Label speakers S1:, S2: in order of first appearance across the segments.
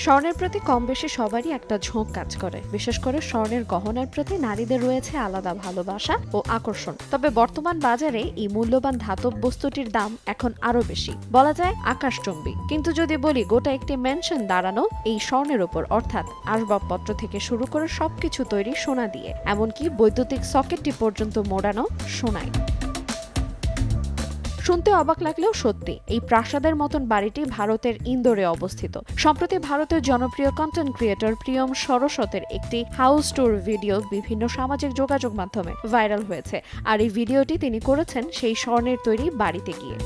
S1: স্বর্ণের প্রতি কম বেশি সবারই একটা ঝোঁক কাজ করে। বিশেষ করে স্বর্ণের গহনার প্রতি নারীদের রয়েছে আলাদা ভালোবাসা ও আকর্ষণ। তবে বর্তমান বাজারে এই মূল্যবান ধাতব বস্তুটির দাম এখন আরো বেশি, বলা যায় আকাশচুম্বী। কিন্তু যদি বলি গোটা একটি ম্যানশন দাঁড়ানো এই স্বর্ণের উপর, অর্থাৎ আসবাবপত্র থেকে শুরু করে সবকিছু তৈরি সোনা দিয়ে, এমনকি বৈদ্যুতিক সকেটটি পর্যন্ত মোড়ানো সোনায়। শুনতে অবাক লাগলেও সত্যি, এই প্রাসাদের মতন বাড়িটি ভারতের ইন্দোরে অবস্থিত। সম্প্রতি ভারতের জনপ্রিয় কন্টেন্ট ক্রিয়েটর প্রিয়ম সরস্বতের একটি হাউস ট্যুর ভিডিও বিভিন্ন সামাজিক যোগাযোগ মাধ্যমে ভাইরাল হয়েছে। আর এই ভিডিওটি তিনি করেছেন সেই স্বর্ণের তৈরি বাড়িতে গিয়ে।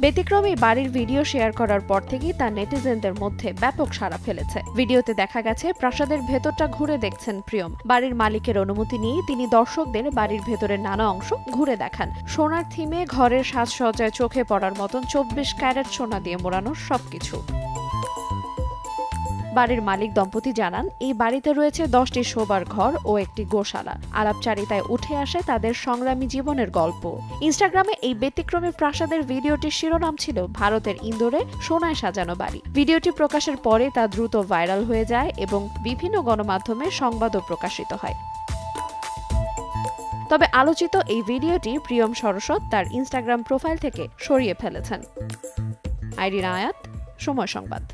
S1: ব্যতিক্রমী বাড়ির ভিডিও শেয়ার করার পর থেকেই তা নেটিজেনদের মধ্যে ব্যাপক সাড়া ফেলেছে। ভিডিওতে দেখা গেছে প্রাসাদের ভেতরটা ঘুরে দেখছেন প্রিয়ম। বাড়ির মালিকের অনুমতি নিয়ে তিনি দর্শকদের বাড়ির ভেতরের নানা অংশ ঘুরে দেখান। সোনার থিমে ঘরের সাজসজ্জায় চোখে পড়ার মতন 24 ক্যারেট সোনা দিয়ে মোড়ানো সবকিছু। বাড়ির মালিক দম্পতি জানান, এই বাড়িতে রয়েছে 10টি শোবার ঘর ও একটি গোশালা। আলাপচারিতায় উঠে আসে তাদের সংগ্রামী জীবনের গল্প। ইনস্টাগ্রামে এই ব্যতিক্রমী প্রাসাদের ভিডিওটির শিরোনাম ছিল ভারতের ইন্দোরে সোনায় সাজানো বাড়ি। ভিডিওটি প্রকাশের পরে তা দ্রুত ভাইরাল হয়ে যায় এবং বিভিন্ন গণমাধ্যমে সংবাদও প্রকাশিত হয়। তবে আলোচিত এই ভিডিওটি প্রিয়ম সরস্বত তার ইনস্টাগ্রাম প্রোফাইল থেকে সরিয়ে ফেলেছেন। আইরিন আয়াত, সময় সংবাদ।